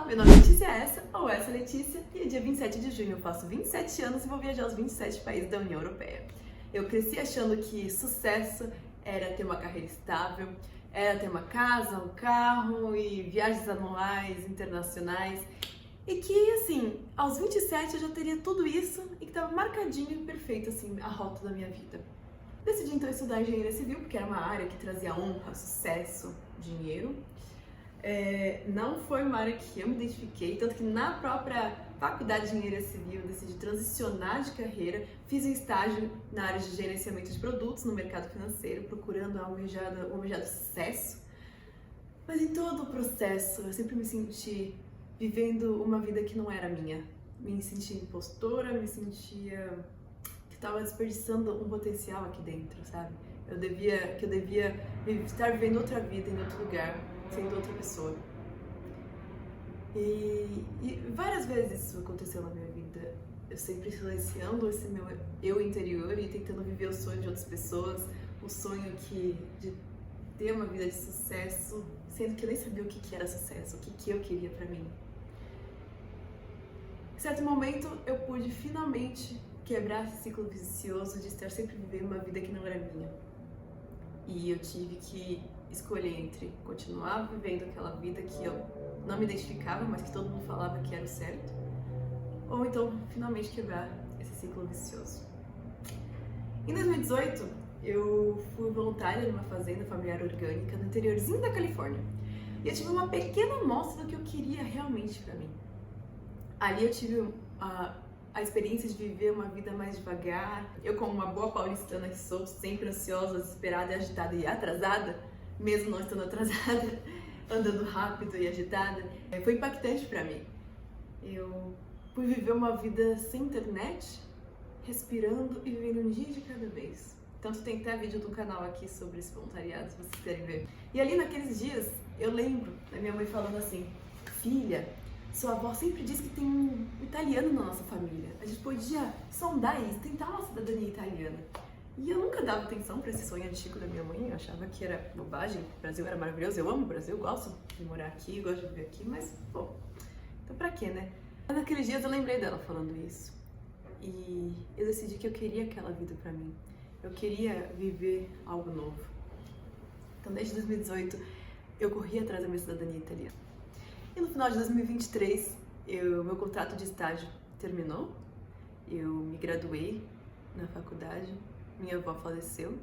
meu nome é Letícia Essa, ou essa Letícia, e dia 27 de junho eu faço 27 anos e vou viajar aos 27 países da União Europeia. Eu cresci achando que sucesso era ter uma carreira estável, era ter uma casa, um carro e viagens anuais, internacionais. E que, assim, aos 27 eu já teria tudo isso e que estava marcadinho e perfeito, assim, a rota da minha vida. Decidi então estudar engenharia civil, porque era uma área que trazia honra, sucesso, dinheiro. Não foi uma área que eu me identifiquei, tanto que na própria faculdade de engenharia civil eu decidi transicionar de carreira, fiz um estágio na área de gerenciamento de produtos no mercado financeiro, procurando o almejado sucesso. Mas em todo o processo eu sempre me senti vivendo uma vida que não era minha. Me sentia impostora, me sentia que estava desperdiçando um potencial aqui dentro, sabe? Que eu devia estar vivendo outra vida em outro lugar, sendo outra pessoa. E várias vezes isso aconteceu na minha vida. Eu sempre silenciando esse meu eu interior e tentando viver o sonho de outras pessoas, o sonho de ter uma vida de sucesso, sendo que eu nem sabia o que era sucesso, o que eu queria pra mim. Em certo momento eu pude finalmente quebrar esse ciclo vicioso de estar sempre vivendo uma vida que não era minha. E eu tive que escolher entre continuar vivendo aquela vida que eu não me identificava, mas que todo mundo falava que era o certo, ou então finalmente quebrar esse ciclo vicioso. Em 2018, eu fui voluntária numa fazenda familiar orgânica no interiorzinho da Califórnia. E eu tive uma pequena amostra do que eu queria realmente pra mim. Ali eu tive a experiência de viver uma vida mais devagar. Eu, como uma boa paulistana que sou, sempre ansiosa, desesperada, agitada e atrasada, mesmo não estando atrasada, andando rápido e agitada, foi impactante pra mim. Eu fui viver uma vida sem internet, respirando e vivendo um dia de cada vez. Tanto tem até vídeo do canal aqui sobre esse voluntariado, se vocês querem ver. E ali naqueles dias, eu lembro da minha mãe falando assim: filha, sua avó sempre diz que tem um italiano na nossa família. A gente podia sondar isso, tentar uma cidadania italiana. E eu nunca dava atenção para esse sonho antigo da minha mãe, eu achava que era bobagem, o Brasil era maravilhoso, eu amo o Brasil, gosto de morar aqui, gosto de viver aqui, mas, pô, então pra quê, né? Naqueles dias eu lembrei dela falando isso e eu decidi que eu queria aquela vida pra mim, eu queria viver algo novo. Então desde 2018 eu corri atrás da minha cidadania italiana. E no final de 2023, meu contrato de estágio terminou, eu me graduei na faculdade, minha avó faleceu,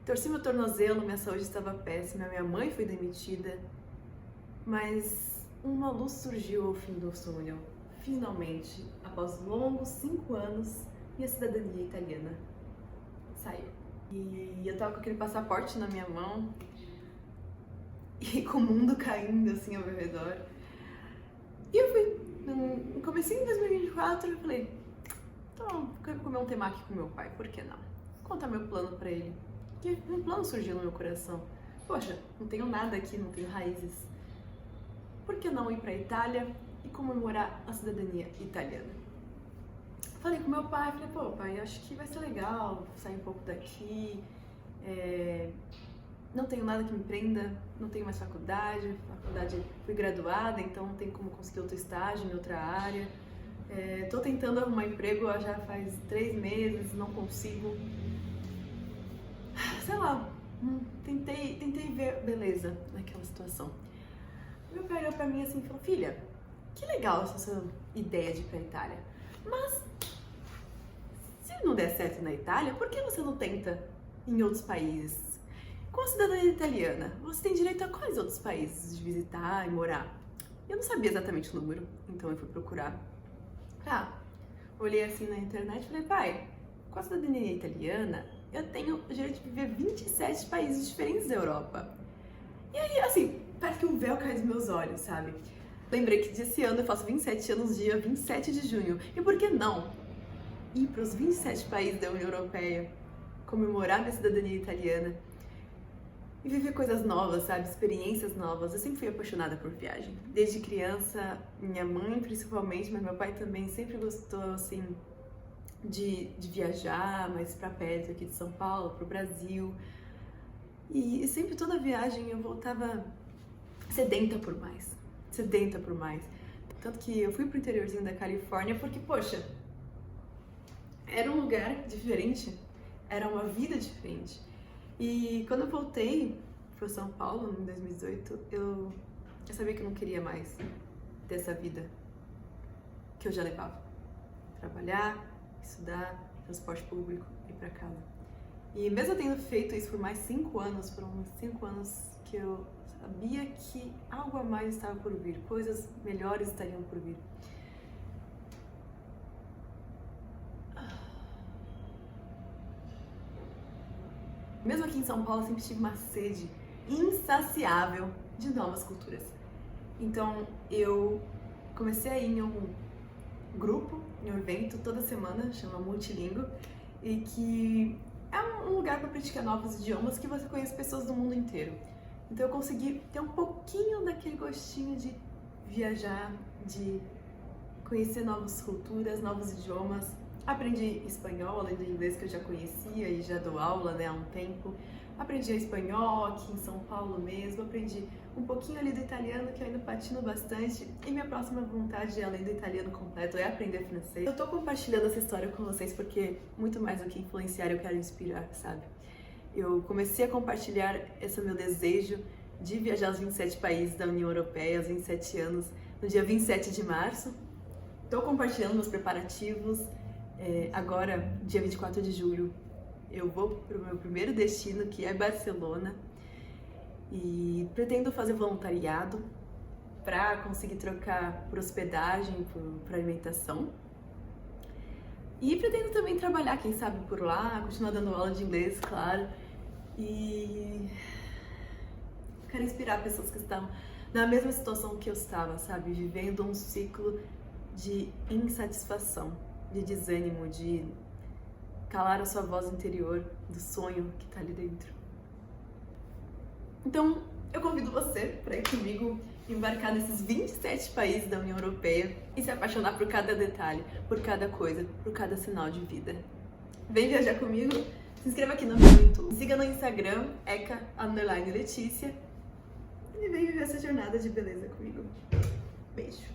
torci meu tornozelo, minha saúde estava péssima, minha mãe foi demitida, mas uma luz surgiu ao fim do sonho. Finalmente, após longos 5 anos, minha cidadania italiana saiu. E eu tava com aquele passaporte na minha mão, e com o mundo caindo assim ao meu redor. E eu fui, no comecinho de 2024, eu falei, então, eu quero comer um temaki com meu pai, por que não? Vou contar meu plano pra ele. E um plano surgiu no meu coração. Poxa, não tenho nada aqui, não tenho raízes. Por que não ir pra Itália e comemorar a cidadania italiana? Falei com meu pai, falei, pô, pai, acho que vai ser legal sair um pouco daqui. Não tenho nada que me prenda, não tenho mais faculdade, fui graduada, então não tenho como conseguir outro estágio em outra área. Tô tentando arrumar emprego já faz 3 meses, não consigo. Sei lá, tentei ver beleza naquela situação. Meu pai olhou pra mim assim e falou, filha, que legal essa sua ideia de ir pra Itália, mas se não der certo na Itália, por que você não tenta em outros países? Com a cidadania italiana, você tem direito a quais outros países de visitar e morar? Eu não sabia exatamente o número, então eu fui procurar. Olhei assim na internet e falei, pai, com a cidadania italiana, eu tenho o direito de viver 27 países diferentes da Europa. E aí, assim, parece que um véu cai dos meus olhos, sabe? Lembrei que desse ano eu faço 27 anos, dia 27 de junho. E por que não ir para os 27 países da União Europeia, comemorar minha cidadania italiana e viver coisas novas, sabe? Experiências novas. Eu sempre fui apaixonada por viagem. Desde criança, minha mãe principalmente, mas meu pai também sempre gostou, assim, de viajar mais pra perto aqui de São Paulo, pro Brasil. E sempre toda viagem eu voltava sedenta por mais. sedenta por mais. Tanto que eu fui pro interiorzinho da Califórnia porque, poxa, era um lugar diferente, era uma vida diferente. E quando eu voltei para São Paulo em 2018, eu sabia que eu não queria mais dessa vida que eu já levava. Trabalhar, estudar, transporte público e ir para casa. E mesmo tendo feito isso por mais 5 anos, foram uns 5 anos que eu sabia que algo a mais estava por vir, coisas melhores estariam por vir. Mesmo aqui em São Paulo, eu sempre tive uma sede insaciável de novas culturas. Então, eu comecei a ir em um grupo, em um evento toda semana, chama Multilingo, e que é um lugar para praticar novos idiomas que você conhece pessoas do mundo inteiro. Então, eu consegui ter um pouquinho daquele gostinho de viajar, de conhecer novas culturas, novos idiomas. Aprendi espanhol, além do inglês que eu já conhecia e já dou aula, há um tempo. Aprendi espanhol aqui em São Paulo mesmo, aprendi um pouquinho ali do italiano, que eu ainda patino bastante. E minha próxima vontade, além do italiano completo, é aprender francês. Eu tô compartilhando essa história com vocês porque, muito mais do que influenciar, eu quero inspirar, sabe? Eu comecei a compartilhar esse meu desejo de viajar aos 27 países da União Europeia, aos 27 anos, no dia 27 de março. Tô compartilhando meus preparativos. Agora, dia 24 de julho, eu vou para o meu primeiro destino, que é Barcelona, e pretendo fazer voluntariado para conseguir trocar por hospedagem, por alimentação. E pretendo também trabalhar, quem sabe, por lá, continuar dando aula de inglês, claro. E quero inspirar pessoas que estão na mesma situação que eu estava, sabe? Vivendo um ciclo de insatisfação, de desânimo, de calar a sua voz interior do sonho que tá ali dentro. Então, eu convido você para ir comigo embarcar nesses 27 países da União Europeia e se apaixonar por cada detalhe, por cada coisa, por cada sinal de vida. Vem viajar comigo, se inscreva aqui no meu YouTube, me siga no Instagram, eka_Letícia, e vem viver essa jornada de beleza comigo. Beijo!